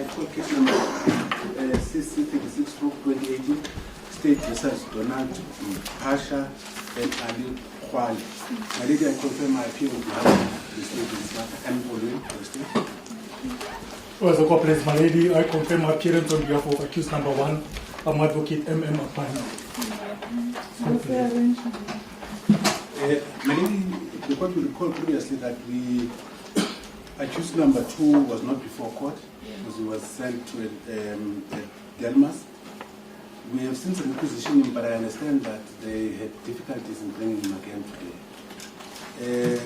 call case number CC36/2018, State versus Donald Pasha and Ali Kwali. My lady, I confirm my appeal on behalf of the state in this matter. I'm following for the state. As a corporate, my lady, I confirm my appearance on behalf of accused number 1, I'm Advocate M.M. Apani. My lady, the court will recall previously that accused number 2 was not before court because he was sent to Delmas. We have since requisitioned him, but I understand that they had difficulties in bringing him again today.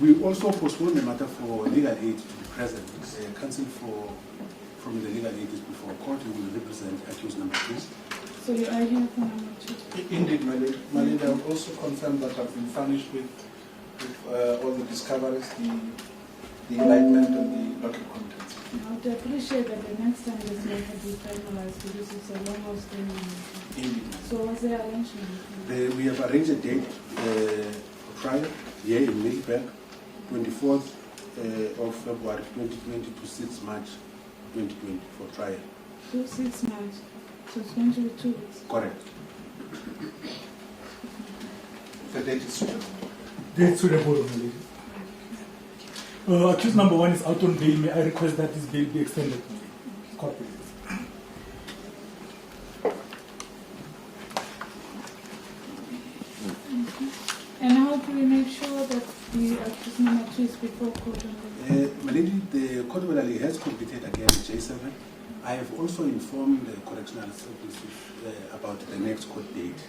We also postponed the matter for legal aid to be present. Counsel from the legal aid is before court, who will represent accused number 2. So you are here for number 2? Indeed, my lady. My lady, I will also confirm that I've been furnished with all the discoveries, the indictment and the docket contents. I would appreciate that the next time this matter be finalized because it's a long outstanding matter. Indeed. So what's the arrangement? We have arranged a date for trial here in Middelburg, 24th of February 2020 to 6 March 2020 for trial. 6 March. So it's going to be 2 weeks. Correct. The date is suitable. Date suitable, my lady. Accused number 1 is out on bail. May I request that this bail be extended? Corporate. And how do we make sure that the accused number 2 is before court? My lady, the court orderly has completed again J7. I have also informed the correctional services about the next court date,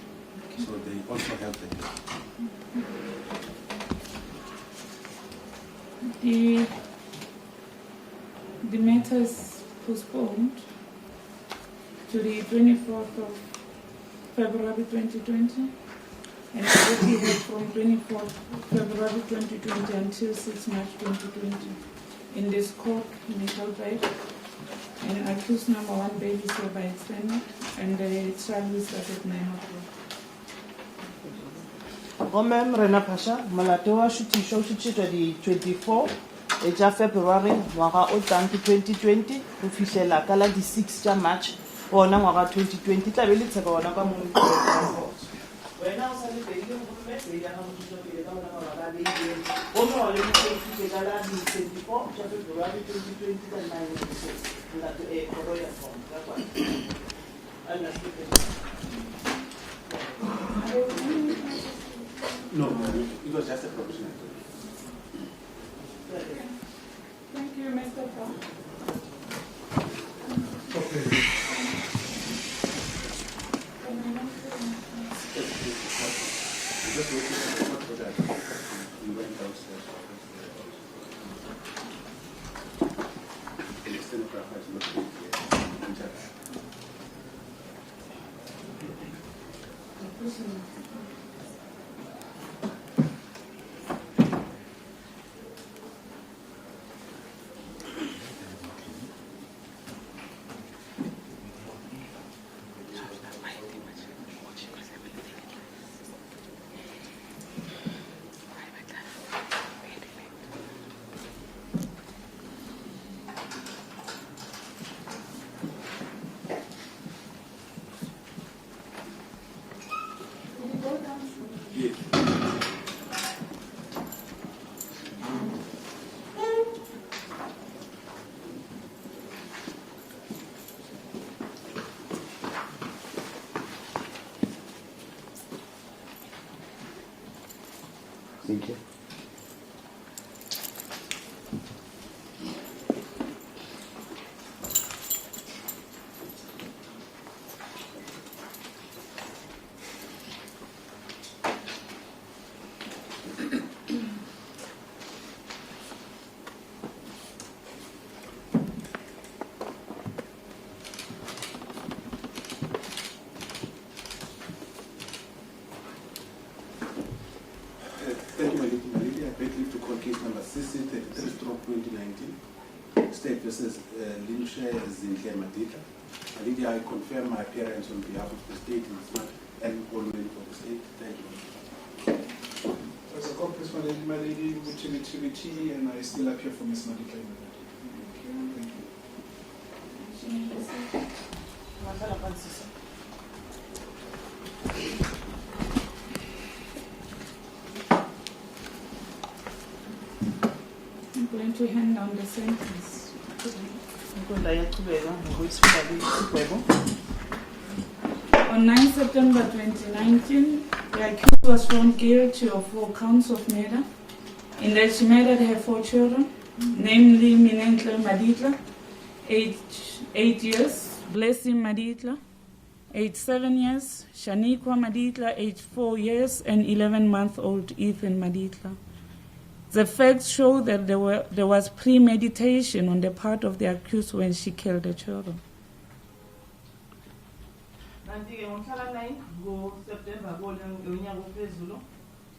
so they also have the date. The matter is postponed to the 24th of February 2020, and it will be held from 24th February 2020 until 6 March 2020 in this court in Middelburg. And accused number 1 bail is hereby extended, and the trial will start at 9 o'clock. Remember, Rena Pasha, Malatoa Shutisha di 24, Eja February, Wara Otanki 2020, official Kala di 6 March, or Namara 2020, Tabili Tabanaka. When I was a little message, I have to show you the February 2020, and 9 that a royal form. No, it was just a provisional. Thank you, Mr. Paul. Just waiting for the court for that. We went downstairs. The stenographer is not here. Thank you. Thank you, my lady. I beg you to call case number CC33/2019, State versus Zinhle Maditla. My lady, I confirm my appearance on behalf of the state in this matter and following for the state. Thank you. As a corporate, my lady, and I still appear for Ms. Maditla. Thank you. Francis. I'm going to hand down the sentence. Inkundla iyaqhubeka ngokuyisifunda kwisigwebo. On 9 September 2019, the accused was found guilty of 4 counts of murder, in that she murdered her 4 children, namely Zinhle Maditla, age 8 years, Blessing Maditla, age 7 years, Shaniqua Maditla, age 4 years, and 11-month-old Ethan Maditla. The facts show that there was premeditation on the part of the accused when she killed the children. Kanti-ke ngomhlaka 9 ngoSeptember ngonyaka ophezulu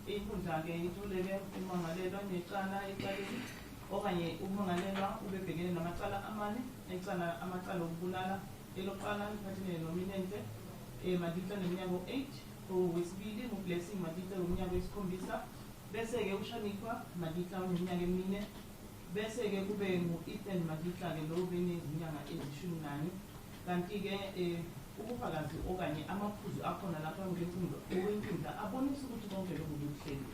inkundla-ke ithuleke umangalelwa necala ecaleni okanye umangalelwa ubebhekene namacala amane amacala okubulala elokuqala liphathene nominenhle Maditla neminyaka 8 owesibili nguBlessing Maditla weminyaka 7 bese-ke uShaniqua Maditla oneminyaka 4 bese-ke kube ngu-Ethan Maditla-ke lo benezinyanga ezishumi-nane kanti-ke ubufakazi okanye amaphuzu akhona lapha okwenkundla abonisa ukuthi konke lokhu kuhleli.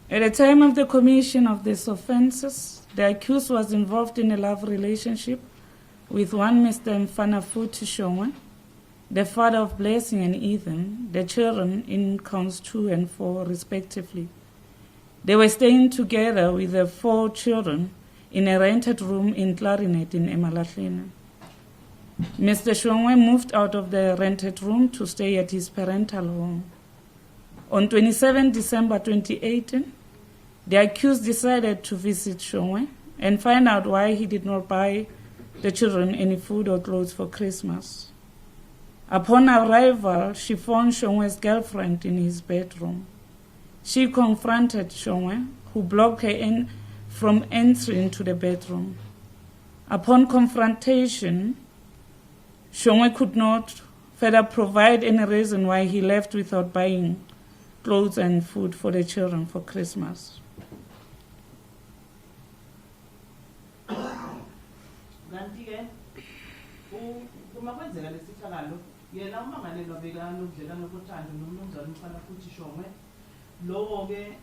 At the time of the commission of these offenses, the accused was involved in a love relationship with one Mr. Mfanafuthi Shongwe, the father of Blessing and Ethan, the children in counts 2 and 4 respectively. They were staying together with the 4 children in a rented room in Clarinet in Emalahleni. Mr. Shongwe moved out of the rented room to stay at his parental home. On 27 December 2018, the accused decided to visit Shongwe and find out why he did not buy the children any food or clothes for Christmas. Upon arrival, she found Shongwe's girlfriend in his bedroom. She confronted Shongwe, who blocked her in from entering to the bedroom. Upon confrontation, Shongwe could not further provide any reason why he left without buying clothes and food for the children for Christmas. Kanti-ke uma kwenzeka lesithakalo yena umangalelwa bekanobudlelwano bothando nomnumzane Mfanafuthi Shongwe lowo-ke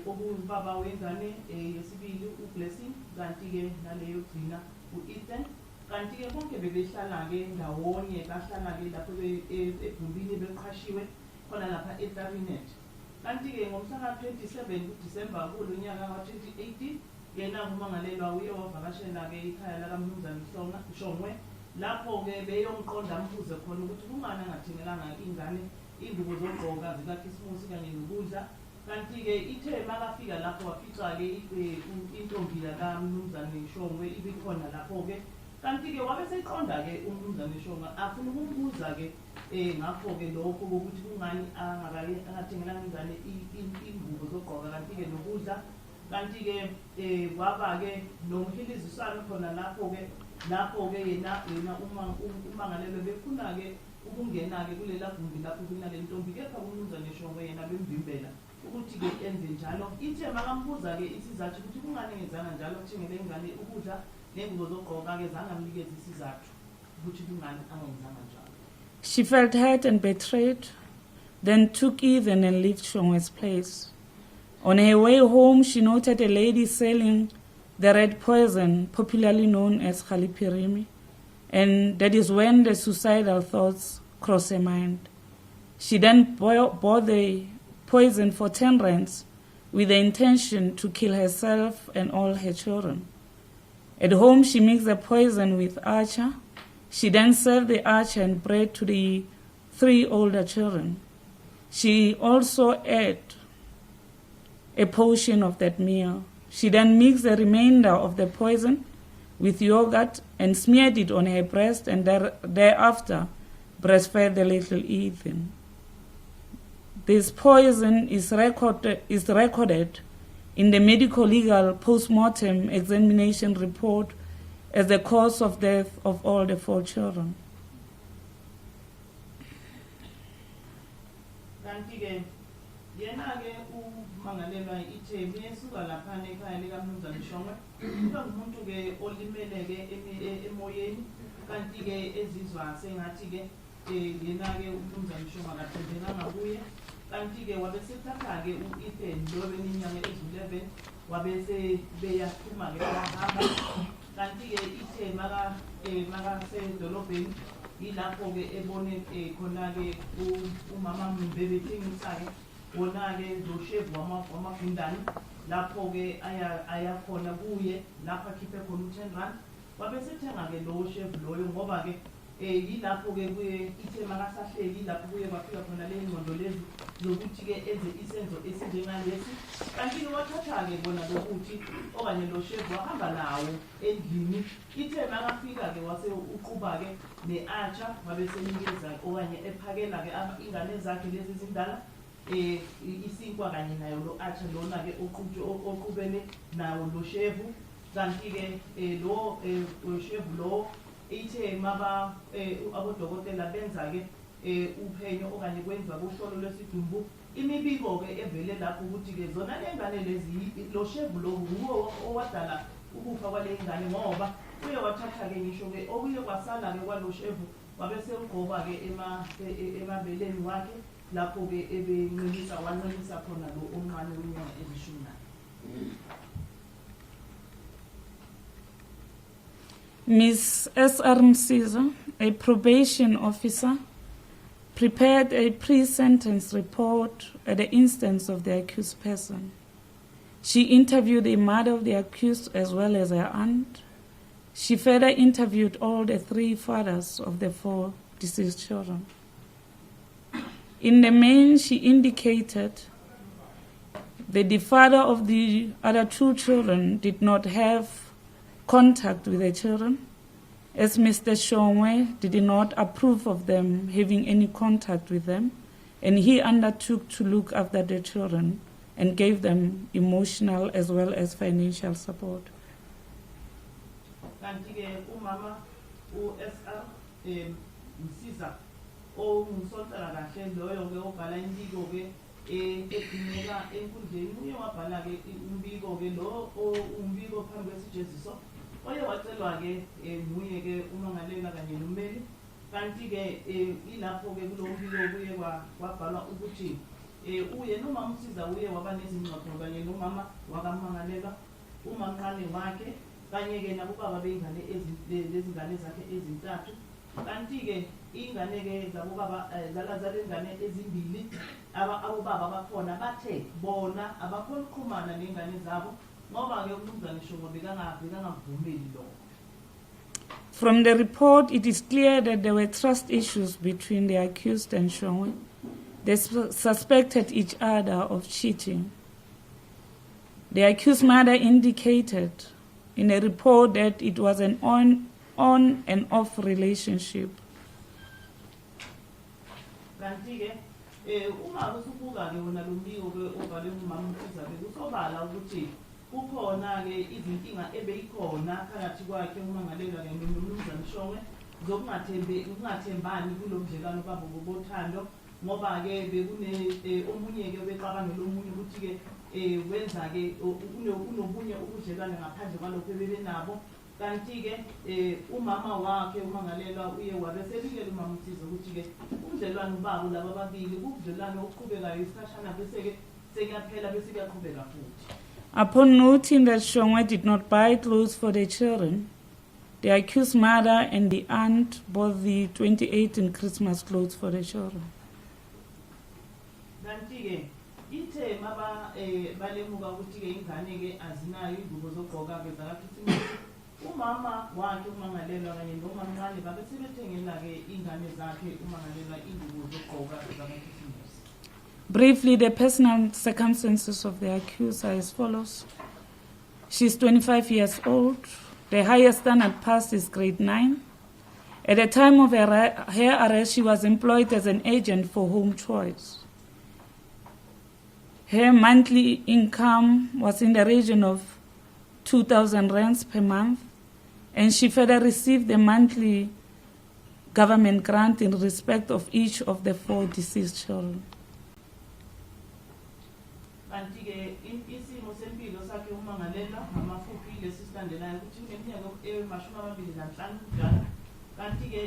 okubaba wengane yesibili uBlessing kanti-ke naleyo gcina u-Ethan kanti-ke bonke bebehlala-ke ndawonye bahlala-ke lapho egumbini beqhashiwe khona lapha eClarinet kanti-ke ngomhlaka 27 kuDisemba kulo nyaka wa-2018 yena umangalelwa uye wavakashela-ke ikhaya lakamnumzane Shongwe lapho-ke beyomqonda ambuze khona ukuthi kungani angathengelanga ingane ingubo zogqoka zikakhisimusi kanye nokudla kanti-ke ithe makafika lapho wafica-ke intombi yakamnumzane Shongwe ibikhona lapho-ke kanti-ke wabe seqonda-ke umnumzane Shongwe afuna ukumbuza-ke ngakho-ke lokho kokuthi kungani angathengelanga ingane ingubo zogqoka kanti-ke nokudla kanti-ke kwaba-ke nomhiliziswano khona lapho-ke yena umangalelwe befuna-ke ukungena-ke kulela gumbi lapho kunale ntombi kepha umnumzane Shongwe yena bemvimbela ukuthi-ke enze njalo ithe makambuza-ke isizathu ukuthi kungani engenzanga njalo kuthengele ingane ukudla nengubo zogqoka-ke zange amnikeze isizathu ukuthi kungani angenzanga njalo. She felt hurt and betrayed, then took Ethan and left Shongwe's place. On her way home, she noted a lady selling the red poison, popularly known as Khalipirimi, and that is when the suicidal thoughts crossed her mind. She then bought the poison for 10 rands with the intention to kill herself and all her children. At home, she mixed the poison with acha. She then served the acha and bread to the 3 older children. She also ate a portion of that meal. She then mixed the remainder of the poison with yogurt and smeared it on her breast and thereafter breastfed the little Ethan. This poison is recorded in the medical legal post-mortem examination report as the cause of death of all the 4 children. Kanti-ke Yena-ke umangalelwa ithe besuka laphana ekhaya likaMnumzane Shongwe kuba ngumuntu-ke olimele-ke emoyeni kanti-ke ezizwa sengathi-ke yena-ke uMnumzane Shongwe akathembekanga kuye kanti-ke wabesethatha-ke u-Ethan lo beneminyaka ezu-11 wabese beyaphuma-ke bahamba kanti-ke ithe makasedolobheni yilapho-ke ebone khona-ke umama Mbe bethengisa-ke wona-ke lo shevu wamagundane lapho-ke ayakhona kuye lapho akhiphe khona u-10 rand wabesethenga-ke lowo shevu loyo ngoba-ke yilapho-ke kuye ithe makasahleli yilapho kuye kwafika khona le ngqondo lezi zokuthi-ke enze isenzo esinjengalesi kanti-ke wathatha-ke bona lokuthi okanye lo shevu wahamba nawo endlini ithe makafika-ke wase uquba-ke ne-atsha wabesenikeza okanye ephakela-ke ingane zakhe lezi zindala isinkwa kanye nayo lo atsha lona-ke oqubele nawo lo shevu kanti-ke lo shevu lo ithe abodokotela benza-ke uphenyo okanye kwenziwa kuhlolo lwesidumbu imibiko-ke evele lapho ukuthi-ke zona lengane lezi lo shevu lo nguwo owadala ukufa kwale ngane ngoba uye wathatha-ke ngisho-ke okuye kwasala-ke kwalo shevu wabese ugqoba-ke emabeleni wakhe lapho-ke wancelisa khona lo omncane weminyaka ezishumi nayo. Ms. S.R. Msiza, a probation officer, prepared a pre-sentence report at the instance of the accused person. She interviewed the mother of the accused as well as her aunt. She further interviewed all the 3 fathers of the 4 deceased children. In the main, she indicated that the father of the other 2 children did not have contact with the children, as Mr. Shongwe did not approve of them having any contact with them, and he undertook to look after the children and gave them emotional as well as financial support. Kanti-ke umama u-SR Msiza ongusontana kahle loyo-ke obhala imbiko-ke edingeka enkundleni uye wabhala-ke umbiko-ke lo umbiko phambi kwesijeziso oye wacelwa-ke nguye-ke umangalela kanye nommeli kanti-ke ilapho-ke kulo mbiko kuye kwabhalwa ukuthi uye nomama usiza uye waba nezingxoxo kanye nomama wakamangalela umamncane wakhe kanye-ke nabobaba bey'ngane lezingane zakhe ezintathu kanti-ke ingane-ke zabobaba zalengane ezimbili abobaba bakhona bathe bona abakhona ukuqhumana nengane zabo ngoba-ke uMnumzane Shongwe bekangavumeli lokho. From the report, it is clear that there were trust issues between the accused and Shongwe. They suspected each other of cheating. The accused mother indicated in a report that it was an on and off relationship. Kanti-ke uma usubuka-ke wona lo mbiko-ke obhalwe ngumama uMsiza bekusobala ukuthi kukhona-ke izinkinga ebeyikhona phakathi kwakhe umangalela kanye noMnumzane Shongwe zokungathembani kulo budlelwano babo bothando ngoba-ke omunye-ke obexabangela omunye ukuthi-ke wenza-ke kunobunye ubudlelwane ngaphandle kwalokho ebebenabo kanti-ke umama wakhe umangalelwa uye wabeselikela umama uMsiza ukuthi-ke ubudlelwano babo laba ababili kubudlelwano oqhubekayo isikhashana bese-ke sekuyaphela bese kuyaqhubeka futhi. Upon noting that Shongwe did not buy clothes for the children, the accused mother and the aunt bought the 2018 Christmas clothes for the children. Kanti-ke ithe balemuka ukuthi-ke ingane-ke azinayo izingubo zokugqoka-ke zakakhisimusi umama wakhe umangalelwa kanye nomamncane babesebethengela-ke ingane zakhe umangalelwa izingubo zokugqoka zakakhisimusi. Briefly, the personal circumstances of the accused are as follows. She's 25 years old. The highest standard passed is grade 9. At the time of her arrest, she was employed as an agent for Home Choice. Her monthly income was in the region of 2,000 rands per month, and she further received a monthly government grant in respect of each of the 4 deceased children. kanti-ke isimo sempilo sakhe umangalela ngamafuphi lesi silandelayo ukuthi uneminyaka e-25 kudala kanti-ke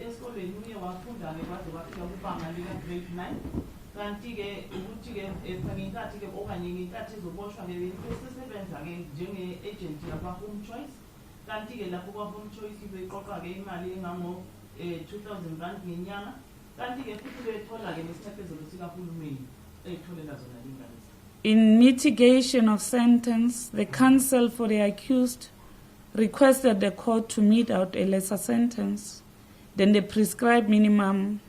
esikolweni uye wafunda-ke kwaze kwafika kubanga lika-grade 9 kanti-ke ukuthi-ke ngenkathi-ke okanye ngenkathi ezoboshwa-ke sesebenza-ke njenge-agent yakwa-Home Choice kanti-ke lapho kwa-Home Choice beqoqa-ke imali engango-2,000 rand ngenyanga kanti-ke futhi bethola-ke nesinxephezelo sikahulumeni eyitholela zona lingane. In mitigation of sentence, the counsel for the accused requested the court to mete out a lesser sentence than the prescribed minimum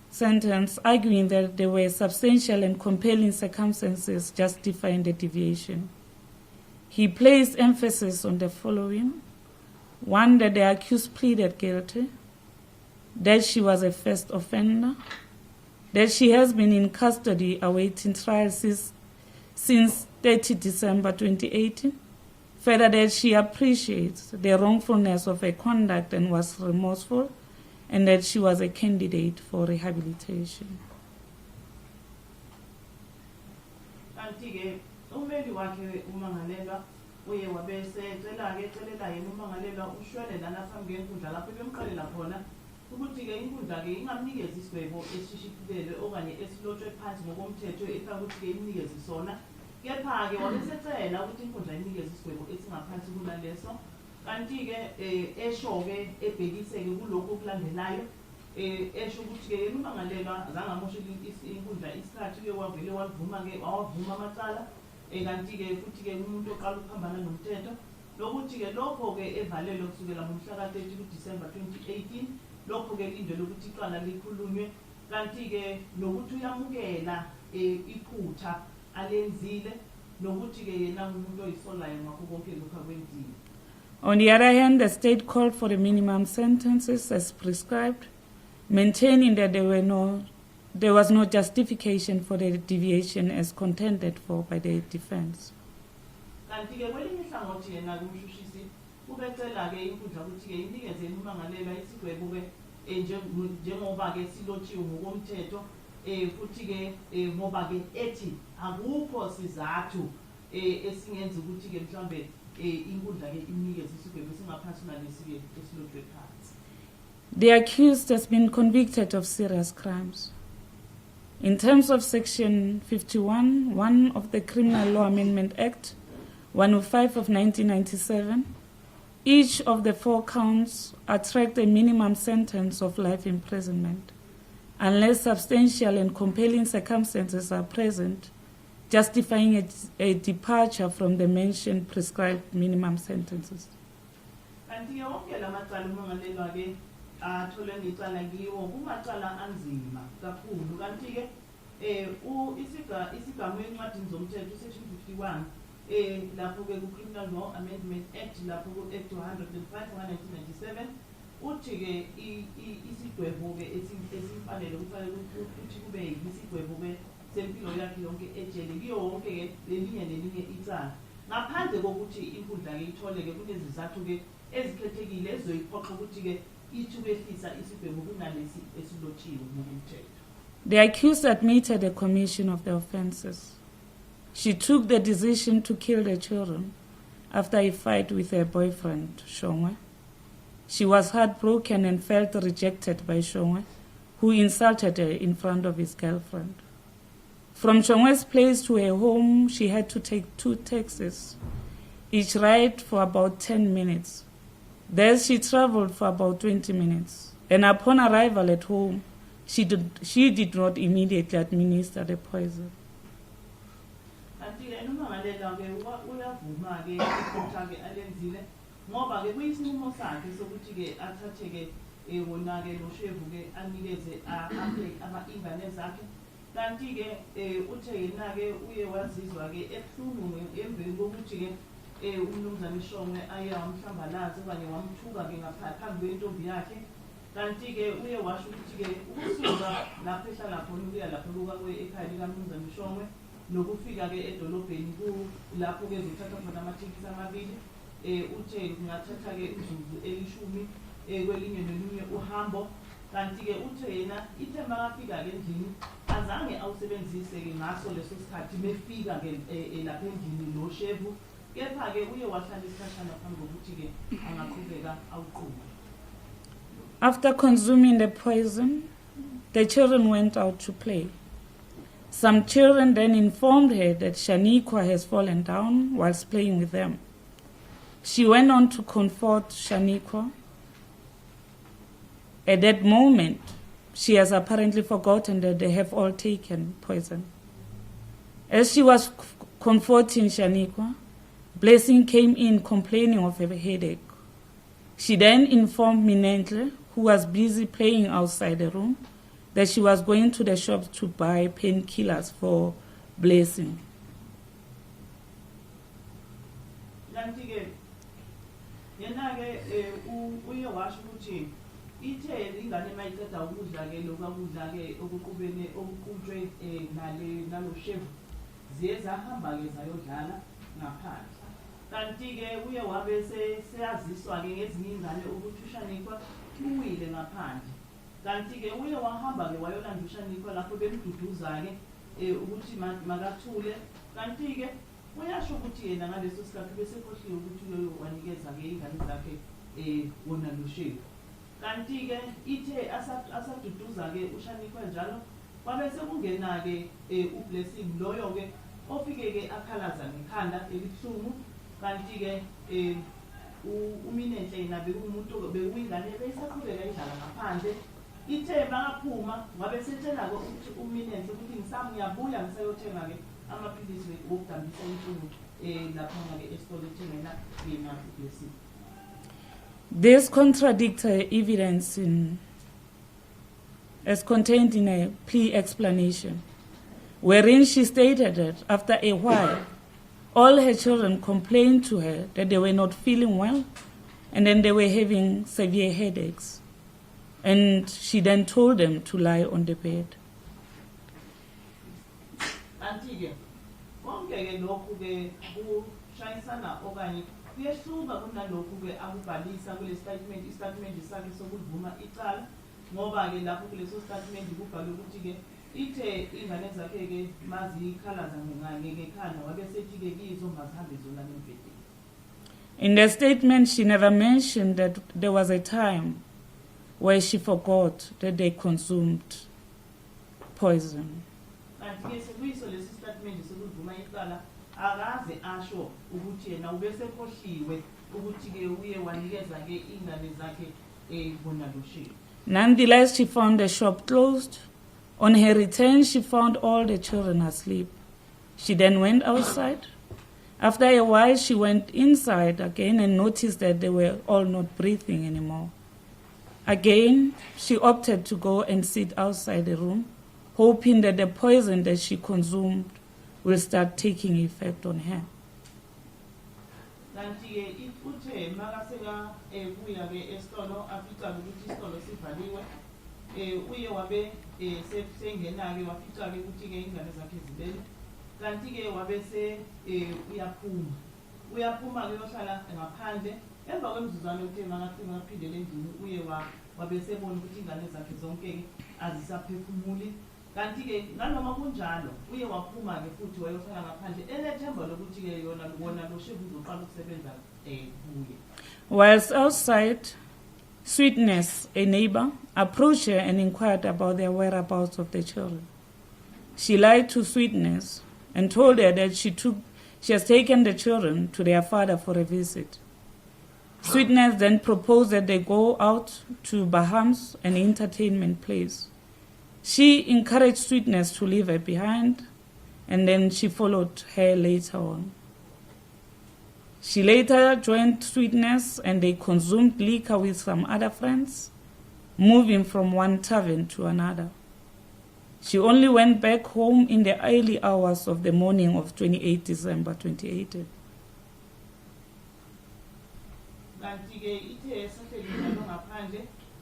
sentence, arguing that there were substantial and compelling circumstances justifying the deviation. He placed emphasis on the following: 1, that the accused pleaded guilty, that she was a first offender, that she has been in custody awaiting trial since 30 December 2018, further that she appreciates the wrongfulness of her conduct and was remorseful, and that she was a candidate for rehabilitation. Kanti-ke umeli wakhe umangalelwa uye wabesecelake ecelela yena umangalelwa ushwele lana phambi kwenkundla lapho bemqalela khona ukuthi-ke inkundla-ke ingamnikezi isigwebo esishicilelwe okanye esilotshwe phansi ngokomthetho efaka ukuthi-ke imnikeze sona kepha-ke wabesecela ukuthi inkundla inikeze isigwebo esingaphansi kunaleso kanti-ke esho-ke ebhekise-ke kulokhu okulandelayo esho ukuthi-ke yena umangalelwa zangamoshela inkundla isikhathi uye wavele wavuma-ke wawavuma amacala kanti-ke futhi-ke umuntu oqala ukuphambana nomthetho lokuthi-ke lokho-ke evalelwe kusukela ngomhla ka-30 kuDisemba 2018 lokho-ke lindelwe ukuthi iqala likhulunywe kanti-ke nokuthi uyamukela iphutha alenzile nokuthi-ke yena umuntu oyisolayo ngakho konke lokhu akwenziwe. On the other hand, the state called for the minimum sentences as prescribed, maintaining that there was no justification for the deviation as contended for by the defense. Kanti-ke kwelinye ihlangothi yena kumshushisi ubecela-ke inkundla ukuthi-ke inikeze umangalelwa isigwebo-ke njengoba-ke silotshiwe ngokomthetho futhi-ke ngoba-ke ethi akukho sizathu esingenza ukuthi-ke mhlawumbe inkundla-ke inikeze isigwebo singaphansi kunalesi-ke esilotshwe phansi. The accused has been convicted of serious crimes. In terms of Section 51(1) of the Criminal Law Amendment Act 105 of 1997, each of the 4 counts attract a minimum sentence of life imprisonment, unless substantial and compelling circumstances are present, justifying a departure from the mentioned prescribed minimum sentences. Kanti-ke wonke la macala umangalelwa-ke athole necala kiwo kumacala anzima kakhulu kanti-ke isigamu encwadini zomthetho Section 51 lapho-ke ku-Criminal Law Amendment Act lapho ku-Act 105 1997 uthi-ke isigwebo-ke esimfanele kufanele ukuthi kube isigwebo-ke sempilo yakhe yonke ejele kiyo wonke-ke lelinye nelinye icala ngaphandle kokuthi inkundla-ke ithole-ke kunezizathu-ke ezikhethekile ezizoyiphoqa ukuthi-ke ithukehlisa isigwebo kunalesi esilotshiwe ngokomthetho. The accused admitted the commission of the offences. She took the decision to kill the children after a fight with her boyfriend, Shongwe. She was heartbroken and felt rejected by Shongwe, who insulted her in front of his girlfriend. From Shongwe's place to her home, she had to take 2 taxis, each ride for about 10 minutes. Thus, she traveled for about 20 minutes, and upon arrival at home, she did not immediately administer the poison. Kanti-ke umangalelwa-ke uyavuma-ke iphutha-ke alenzile ngoba-ke kuyisinqumo sakhe sokuthi-ke athathe-ke wona-ke noshevu-ke anikeze ingane zakhe kanti-ke uthe yena-ke uye wazizwa-ke ebuhlungu emveni kokuthi-ke umnumzane Shongwe aye wamhlambalaza okanye wamthuka-ke ngaphambi kwentombi yakhe kanti-ke uye washo ukuthi-ke ukusuka lapho ehlala khona ukuya lapho ekhaya likamnumzane Shongwe nokufika-ke edolobheni lapho-ke zithatha khona amathekisi amabili uthe kungathatha-ke imizuzu 10 kwelinye nelinye uhambo kanti-ke uthe yena ithe makafika-ke endlini azange awusebenzise ke ngaso leso sikhathi befika ke lapha endlini lo shevu kepha ke uye wahlala isikhashana phambi kokuthi ke angaqhubeka awuqhube. After consuming the poison, the children went out to play. Some children then informed her that Shaniqua has fallen down whilst playing with them. She went on to comfort Shaniqua. At that moment, she has apparently forgotten that they have all taken poison. As she was comforting Shaniqua, Blessing came in complaining of a headache. She then informed Zinhle, who was busy playing outside the room, that she was going to the shop to buy painkillers for Blessing. Ithe ingane mayiqeda ukudla ke lokudla ke okuqubene okuqutshwe nalo shevu ziye zahamba ke zayodlala ngaphandle. Kanti ke uye wabe seyaziswa ke ngezinye ingane ukuthi uShaniqua uwile ngaphandle. Kanti ke uye wahamba ke wayolanda uShaniqua lapho bemduduza ke ukuthi makathule. Kanti ke uyasho ukuthi yena ngaleso sikhathi bese khohliwe ukuthi uyo wanikeza ke ingane zakhe wona lo shevu. Kanti ke ithe asaduduza ke uShaniqua njalo kwabe sekungena ke uBlessing loyo ke ofike ke akhalaza ngekhanda elibuhlungu. Kanti ke uMinenhle yena bekumuntu bekuyingane ebesaqhubeka idlala ngaphandle. Ithe bangaphuma ngabe setshela ke ukuthi uMinenhle ukuthi ngiyabuya ngisayothenga ke amaphilisi okudambisa inhlungu lapha ke esitolo ethengela yena uBlessing. This contradicts her evidence as contained in a plea explanation, wherein she stated that after a while, all her children complained to her that they were not feeling well, and then they were having severe headaches. And she then told them to lie on the bed. Kuyehluka kunalokhu ke akubhalisa kule statement sakhe sokuvuma icala ngoba ke lapho kuleso statement kubhalwe ukuthi ke ithe ingane zakhe ke mazikhalaza ngekhanda wabe sethi ke kizo mazihambe zona embhedeni. In the statement, she never mentioned that there was a time where she forgot that they consumed poison. Kanti ke sekuyiso lesi statement sokuvuma icala akaze asho ukuthi yena ubese khohliwe ukuthi ke uye wanikeza ke ingane zakhe bona lo shevu. Nonetheless, she found the shop closed. On her return, she found all the children asleep. She then went outside. After a while, she went inside again and noticed that they were all not breathing anymore. Again, she opted to go and sit outside the room, hoping that the poison that she consumed will start taking effect on her. Kanti ke nganoma kunjalo uye waphuma ke futhi wayohlala ngaphandle enethemba lokuthi ke yona lo shevu uzoqala ukusebenza kuye. Whilst outside, Sweetness, a neighbor, approached her and inquired about the whereabouts of the children. She lied to Sweetness and told her that she has taken the children to their father for a visit. Sweetness then proposed that they go out to Baham's, an entertainment place. She encouraged Sweetness to leave her behind, and then she followed her later on. She later joined Sweetness, and they consumed liquor with some other friends, moving from one tavern to another. She only went back home in the early hours of the morning of 28 December 2018.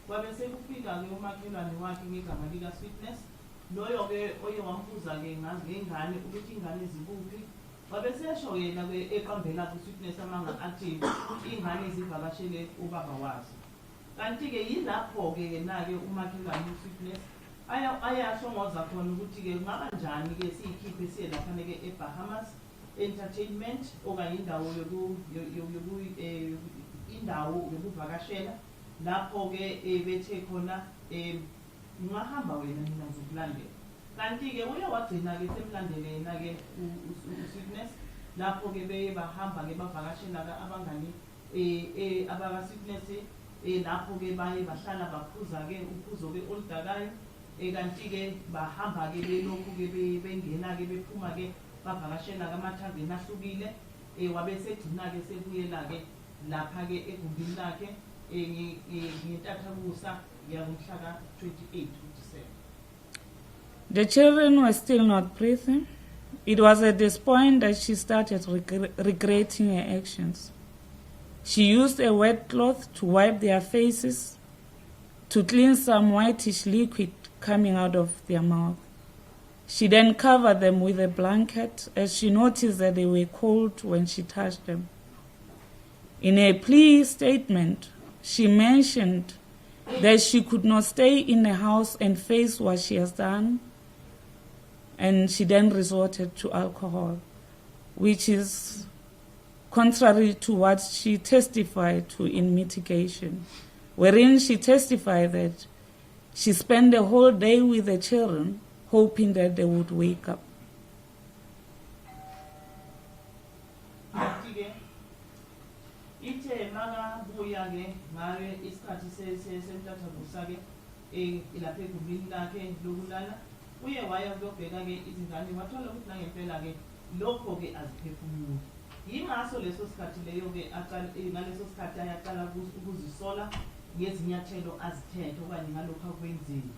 Wabese kufika ke umakhelwane wakhe ngegama lika Sweetness loyo ke oye wambuza ke ngengane ukuthi ingane zikuphi wabese esho yena ke eqambela ku Sweetness amanga athi ingane zivakashele ubaba wazo kanti ke yilapho ke yena ke umakhelwane uSweetness ayasho ngoza khona ukuthi ke kungaba njani ke siyikhiphe siye lapha ke eBahamas entertainment okanye indawo indawo yokuvakashela lapho ke bethe khona ungahamba wena mina ngizokulandela kanti ke uye wagcina ke semlandelena ke uSweetness lapho ke beye bahamba ke bavakashela abangani abaka Sweetness lapho ke baye bahlala baphuza ke uphuzo ke oludakayo kanti ke bahamba ke belokhu ke bengena ke bephuma ke bavakashela kamathaveni ahlukile wabesegcina ke sebuyela ke lapha ke egumbini lakhe ngentathakusa yangomhla ka 28 December. The children were still not breathing. It was at this point that she started regretting her actions. She used a wet cloth to wipe their faces, to clean some whitish liquid coming out of their mouth. She then covered them with a blanket as she noticed that they were cold when she touched them. In a plea statement, she mentioned that she could not stay in the house and face what she has done, and she then resorted to alcohol, which is contrary to what she testified to in mitigation, wherein she testified that she spent the whole day with the children, hoping that they would wake up. Uye waya ukuyobheka ke izingane wathola ukuthi nangempela ke lokho ke aziphefumuli yingaso leso sikhathi leyo ke ngaleso sikhathi ayaqala ukuzisola ngezinyathelo azithethe okanye ngalokho akwenzile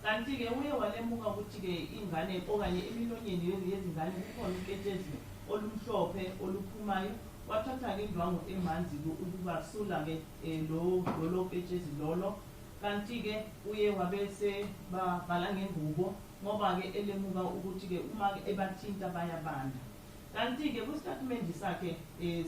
kanti ke uye walemuka ukuthi ke ingane okanye emilonyeni yezingane kukhona uketshezi olumhlophe oluphumayo wathatha ke indwangu emanzi ukubasula ke lo ketshezi lolo kanti ke uye wabese bavala ngengubo ngoba ke elemuka ukuthi ke uma ke ebathinta bayabanda kanti ke kustatement sakhe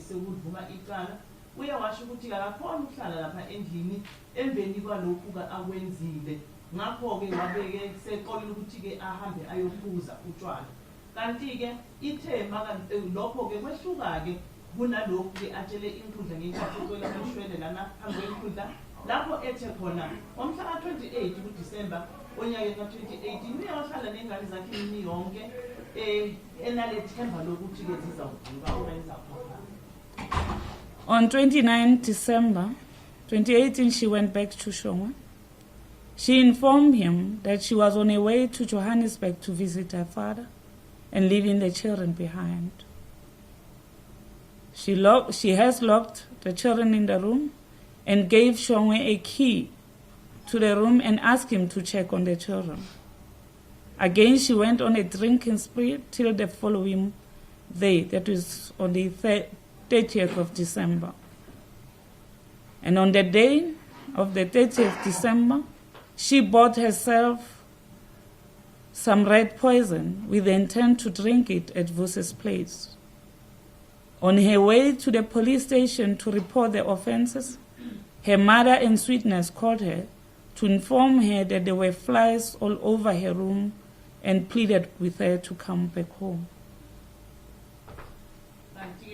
sekudluma icala uye washo ukuthi akakhona ukuhlala lapha endlini emveni kwalokhu ka akwenzile ngakho ke wabeke seqolile ukuthi ke ahambe ayophuza utshwala kanti ke ithe maka lokho ke kwehluka ke kunalokhu ke atshele inkundla ngenkathi ucela amashwele lana phambi kwenkundla lapho ethe khona ngomhla ka 28 kuDisemba onyakeni ka 2018 uye wahlala nengane zakhe imini yonke enalethemba lokuthi ke zizawuvuka okanye zizawuphila. On 29 December 2018, she went back to Shongwe. She informed him that she was on her way to Johannesburg to visit her father and leaving the children behind. She has locked the children in the room and gave Shongwe a key to the room and asked him to check on the children. Again, she went on a drinking spree till the following day, that was on the 30th of December. And on the day of the 30th December, she bought herself some red poison with the intent to drink it at Vuse's place. On her way to the police station to report the offenses, her mother and Sweetness called her to inform her that there were flies all over her room and pleaded with her to come back home.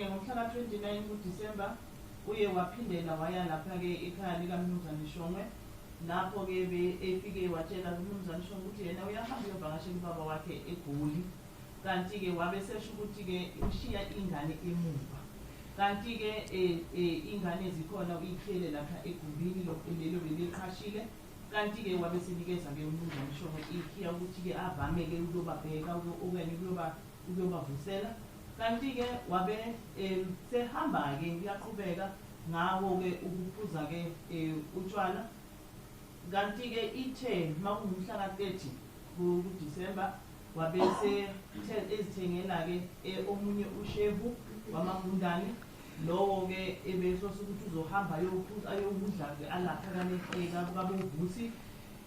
Ngomhla 29 kuDisemba uye waphindela waya lapha ke ekhaya likaMnumzane Shongwe lapho ke efike watshela uMnumzane Shongwe ukuthi yena uyahamba uyovakashela ubaba wakhe eGoli kanti ke wabesesho ukuthi ke ushiya ingane emuva kanti ke ingane zikhona uyikhele lapha egumbini lelo beliqhashile kanti ke wabesenikeza ke uMnumzane Shongwe ikhiya ukuthi ke avame ke ukubabheka okanye ukuyobavusela kanti ke wabe sehamba ke uyaqhubeka ngawo ke ukuphuza ke utshwala kanti ke ithe makungumhla ka 30 kuDisemba wabese ezithengela ke omunye ushevu wamangundane lowo ke ebesosa ukuthi uzohamba ayokudla ke alapha kaBovusi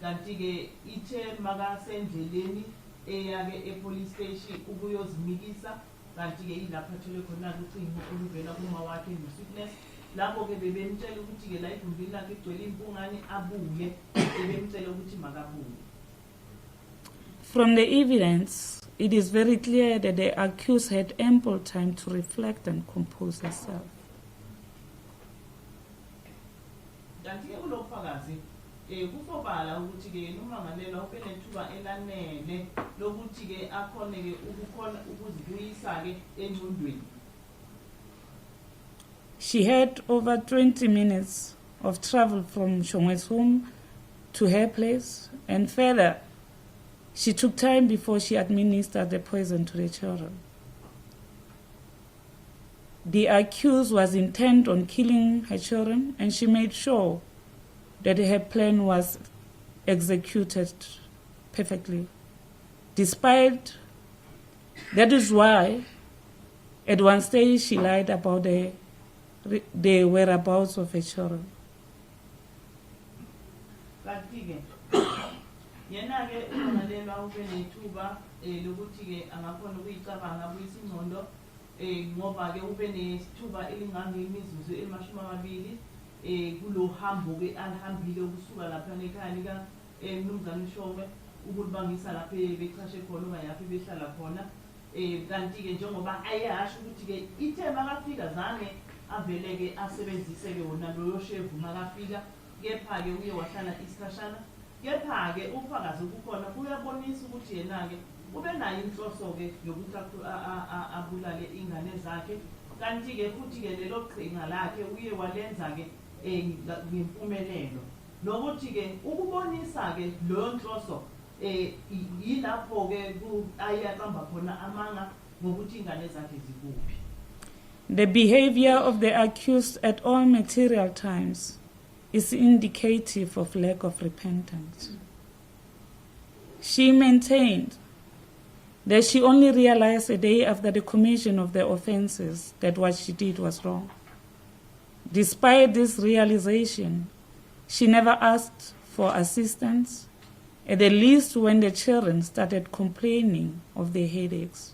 kanti ke ithe makasendleleni eyake epolice station ukuyozimikisa kanti ke ilapha thole khona ucingo oluvela kuma wakhe noSweetness lapho ke bebemtshela ukuthi ke la igumbini lakhe igcwele impungane abuye bebemtshela ukuthi makabuye From the evidence, it is very clear that the accused had ample time to reflect and compose herself. Kanti-ke kulobufakazi kusobala ukuthi-ke nommangalelwa ube nethuba elanele lokuthi-ke akhone-ke ukuzibuyisa-ke engqondweni. She had over 20 minutes of travel from Shongwe's home to her place, and further, she took time before she administered the poison to the children. The accused was intent on killing her children, and she made sure that her plan was executed perfectly. Despite that is why, at one stage, she lied about the whereabouts of her children. Kanti-ke yena-ke ummangalelwa ube nethuba lokuthi-ke angakhona ukuyicabanga abuyisa ingqondo ngoba-ke ube nethuba elingangemizuzu e20 kulo hambo-ke alihambile ukusuka lapha ekhaya lika mnumzane uShongwe ukubangisa lapha becashe khona ungayaphi behlala khona kanti-ke njengoba ayasho ukuthi-ke ithe makafika zange avele-ke asebenzise-ke wona loyo shevu makafika, kepha-ke uye wahlala isikhashana, kepha-ke ubufakazi bukhona buyabonisa ukuthi yena-ke ube nayo inhloso-ke yokuthi abulale ingane zakhe, kanti-ke futhi-ke lelo qhinga lakhe uye walenza-ke ngempumelelo nokuthi-ke ukubonisa-ke leyo nhloso yilapho-ke ayaqamba khona amanga ngokuthi ingane zakhe zikuphi. The behavior of the accused at all material times is indicative of lack of repentance. She maintained that she only realized a day after the commission of the offenses that what she did was wrong. Despite this realization, she never asked for assistance, at the least when the children started complaining of their headaches.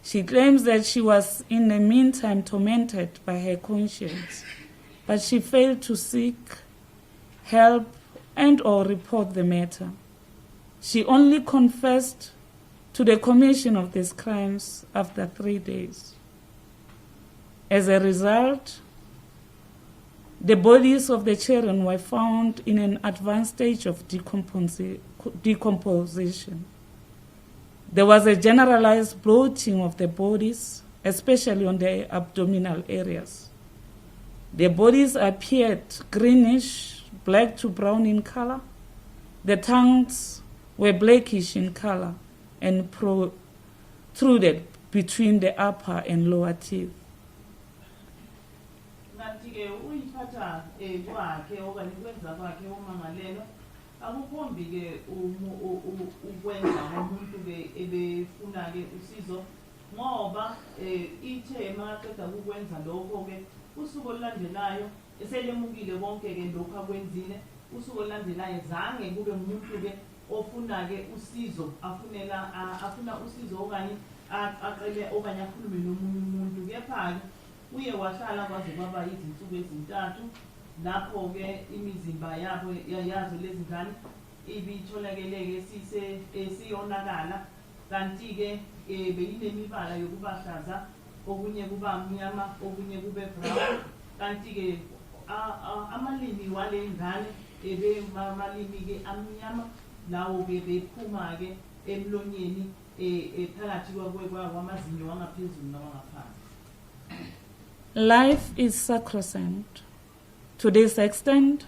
She claims that she was in the meantime tormented by her conscience, but she failed to seek help and or report the matter. She only confessed to the commission of these crimes after 3 days. As a result, the bodies of the children were found in an advanced stage of decomposition. There was a generalized bloating of the bodies, especially on the abdominal areas. The bodies appeared greenish, black to brown in color. The tongues were blackish in color and protruded between the upper and lower teeth. Kanti-ke uyiphatha kwakhe okanye ukwenza kwakhe ummangalelwa akukhombi-ke ukwenza ngomuntu-ke ebefuna-ke usizo ngoba ithe makaqeda ukwenza lokho-ke usuku olulandelayo eselemukile konke-ke lokhu akwenzile, usuku olulandelayo zange kube umuntu-ke ofuna-ke usizo afuna usizo okanye aqele okanye akhulume nomunye umuntu, kepha-ke uye wahlala kwaze kwaba izinsuku ezintathu lapho-ke imizimba yabo yazo lezi ngane ibitholakele-ke siyonakala, kanti-ke beyinemibala yokubahlaza, okunye kuba mnyama, okunye kube brown, kanti-ke amalimi wale ngane amalimi-ke amnyama lawo-ke bephuma-ke emlonyeni phakathi kwamazinyo wangaphezulu nawangaphansi. Life is sacrosanct. To this extent,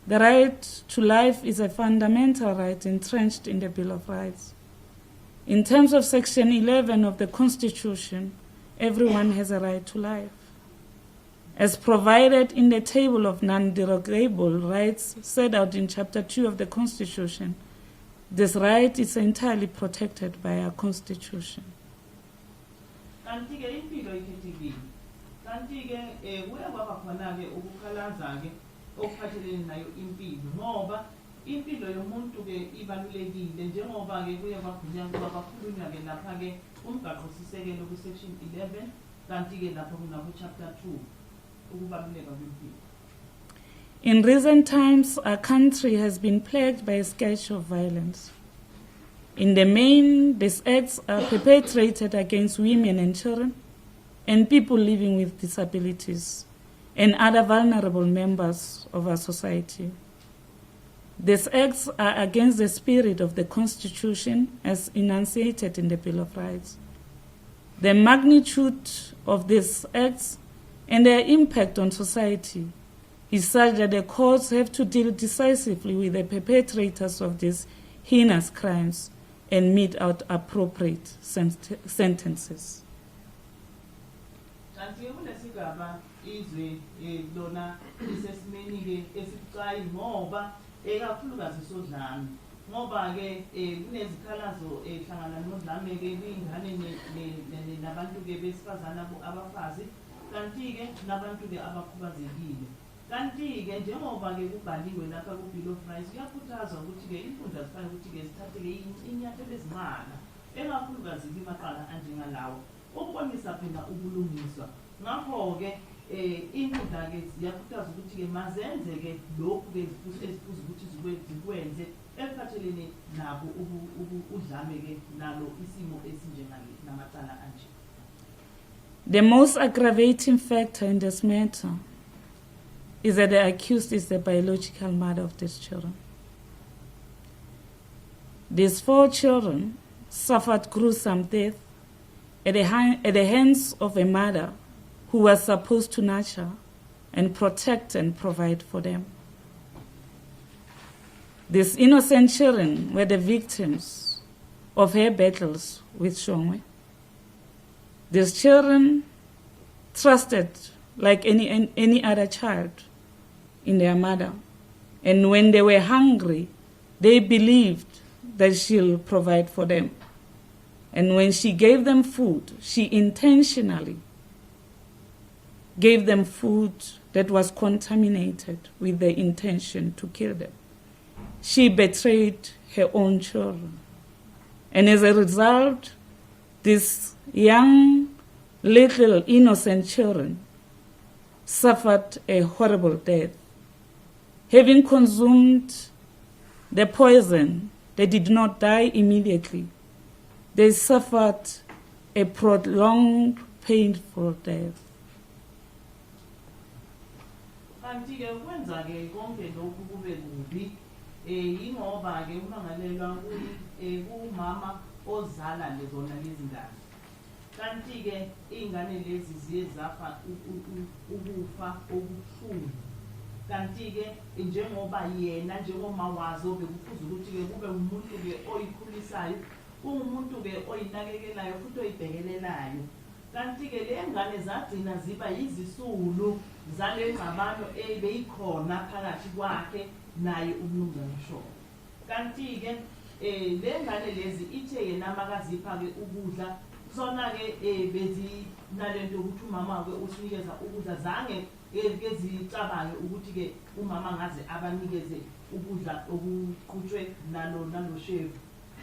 the right to life is a fundamental right entrenched in the Bill of Rights. In terms of Section 11 of the Constitution, everyone has a right to life. As provided in the table of non-derogable rights set out in Chapter 2 of the Constitution, this right is entirely protected by our Constitution. Kanti-ke impilo ikhethekile. Kanti-ke kuya kwaba khona-ke ukukhalaza-ke okuphathelene nayo impilo ngoba impilo yomuntu-ke ibalulekile njengoba-ke kuye kwagunya kuba bakhulunywa-ke lapha-ke umgaqo-sisekelo ku-Section 11 kanti-ke lapho kunabo-Chapter 2 ukubaluleka kwempilo. In recent times, our country has been plagued by a scourge of violence. In the main, these acts are perpetrated against women and children and people living with disabilities and other vulnerable members of our society. These acts are against the spirit of the Constitution as enunciated in the Bill of Rights. The magnitude of these acts and their impact on society is such that the courts have to deal decisively with the perpetrators of these heinous crimes and mete out appropriate sentences. Kanti kulesigaba izwe lona lisesimeni ke esibucayi ngoba ekakhulukazi sodlame ngoba ke kunezikhalazo ehlangana nodlame ke ingane nabantu ke besifazana abafazi kanti ke nabantu ke abakhubazekile kanti ke njengoba ke kubhaliwe lapha ku Bill of Rights kuyakhuthazwa ukuthi ke inkundla zifanele ukuthi ke zithathe ke inyathelo ezincane ekakhulukazi kumaqala anjengalawo ukubonisa phela ubulungiswa ngakho ke inkundla ke ziyakhuthazwa ukuthi ke mazenze ke lokhu ke esifuza ukuthi zikwenze ephathelene nabo udlame ke nalo isimo esinjengale namacala anje. The most aggravating factor in this matter is that the accused is the biological mother of these children. These 4 children suffered gruesome death at the hands of a mother who was supposed to nurture and protect and provide for them. These innocent children were the victims of her battles with Shongwe. These children trusted like any other child in their mother. And when they were hungry, they believed that she'll provide for them. And when she gave them food, she intentionally gave them food that was contaminated with the intention to kill them. She betrayed her own children. And as a result, these young, little, innocent children suffered a horrible death. Having consumed the poison, they did not die immediately. They suffered a prolonged, painful death. Kanti ke kwenza ke konke lokhu kube kubi ingoba ke umangalelwa kumama ozala lezona lezi ngane. Kanti ke ingane lezi ziye zafa ukufa okubuhlungu. Kanti ke njengoba yena njengoma wazo bekufuza ukuthi ke kube umuntu ke oyikhulisayo umuntu ke oyinakekelayo futhi oyibhekelelayo. Kanti ke le ngane zagcina ziba yizisulu zale ngxabano ebeyikhona phakathi kwakhe naye uMnumzane Shongwe. Kanti ke le ngane lezi ithe yena makazipha ke ukudla sona ke bezi nalento ukuthi umama ke usinikeza ukudla zange ke zicabange ukuthi ke umama ngaze abanikeze ukudla okuqhutshwe nalo chef.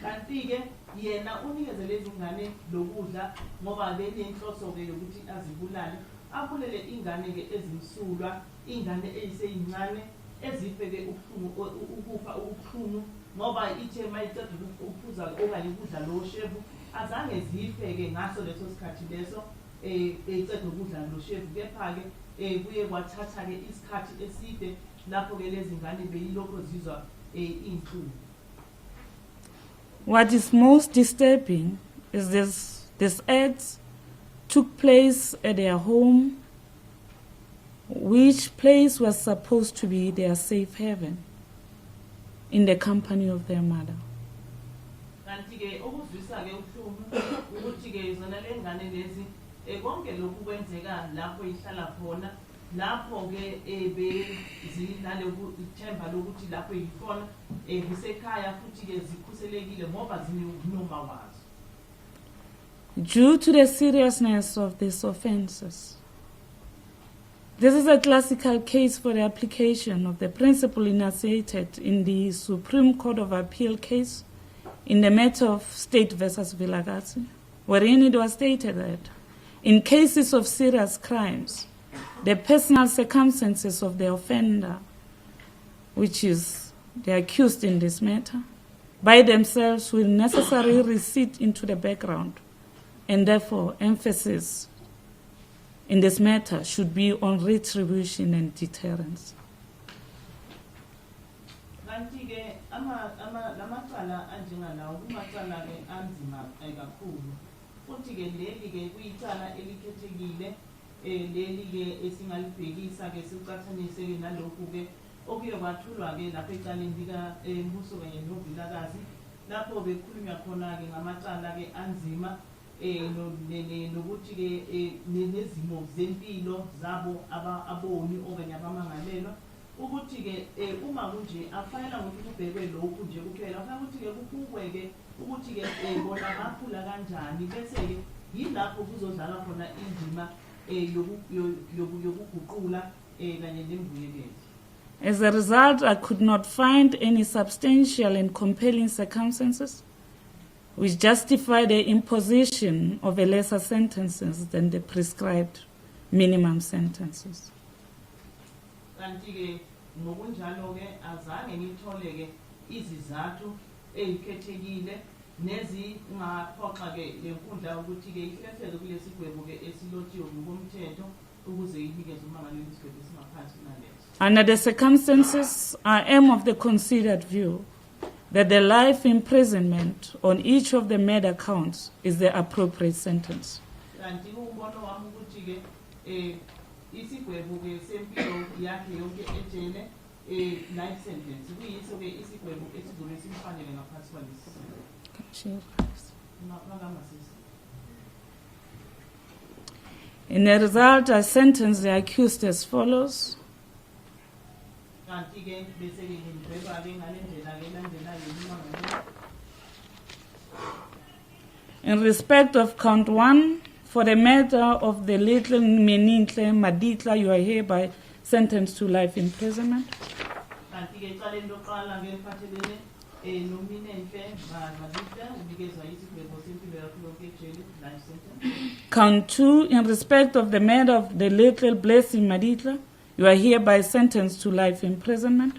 Kanti ke yena unikeze lezi ngane lokudla ngoba benenhloso ke ukuthi azibulale abulele ingane ke ezimsulwa ingane eyiseyincane ezifeke ukufa ubuhlungu ngoba ithe mayiceda ukuphuza okanye ukudla lo chef azange zifeke ngaso leso sikhathi leso eceda ukudla lo chef kepha ke kuye kwathatha ke isikhathi eside lapho ke lezi ngane beyilokho zizwa inhlungu. What is most disturbing is this acts took place at their home, which place was supposed to be their safe haven, in the company of their mother. Kanti ke okuzwisa ke ubuhlungu ukuthi ke zona le ngane lezi konke lokhu kwenzeka lapho ihlala khona lapho ke bezinalo ithemba lokuthi lapho yikhona kusekhaya futhi ke zikhuselekile ngoba zinoma wazo. Due to the seriousness of these offenses, this is a classical case for the application of the principle enunciated in the Supreme Court of Appeal case in the matter of State versus Vilakazi, wherein it was stated that in cases of serious crimes, the personal circumstances of the offender, which is the accused in this matter, by themselves will necessarily recede into the background, and therefore emphasis in this matter should be on retribution and deterrence. Kanti-ke lamacala anjengalawo kumacala-ke anzima kakhulu. Futhi-ke leli-ke kuyicala elikhethekile leli-ke esingalibhekisa-ke siqhathanise-ke nalokhu-ke okuyobathulwa-ke lapha ecaleni lika-mbuso kanye novilakazi lapho bekhulunywa khona-ke ngamacala-ke anzima nokuthi-ke nezimo zempilo zabo aboni okanye abamangalelwa ukuthi-ke uma kunje akufanele ukuthi kubhekwe lokhu nje kuphela kufanele ukuthi-ke kubukwe-ke ukuthi-ke bona baphula kanjani bese-ke yilapho kuzodlala khona indima yokuguqula kanye nembuyekezo. As a result, I could not find any substantial and compelling circumstances which justify the imposition of a lesser sentences than the prescribed minimum sentences. Kanti-ke ngokunjalo-ke azange ngithole-ke izizathu ezikhethekile nezingaphoxa-ke lenkundla ukuthi-ke ifefeze kulesi sigwebo-ke esilotshiwe ngokomthetho ukuze inikeze umangaleli isigwebo esingaphansi kunaleso. Under the circumstances, I am of the considered view that the life imprisonment on each of the murder counts is the appropriate sentence. Kanti umbono wami ukuthi-ke isigwebo-ke sempilo yakhe yonke ejele life sentence kuyiso-ke isigwebo esizobe simfanele ngaphansi kwalesi. In the result, I sentence the accused as follows. In respect of count 1, for the matter of the little Zinhle Maditla, you are hereby sentenced to life imprisonment. Count 2, in respect of the matter of the little Blessing Maditla, you are hereby sentenced to life imprisonment.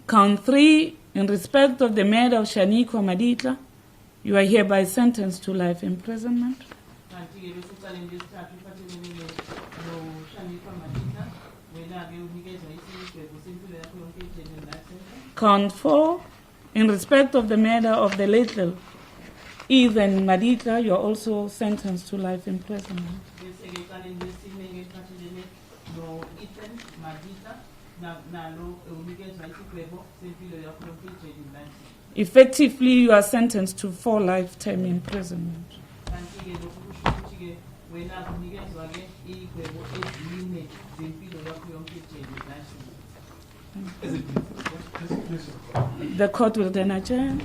Count 3, in respect of the matter of Shaniqua Maditla, you are hereby sentenced to life imprisonment. Count 4, in respect of the matter of the little Zinhle Maditla, you are also sentenced to life imprisonment. Effectively, you are sentenced to 4 lifetime imprisonment. The court will then adjourn.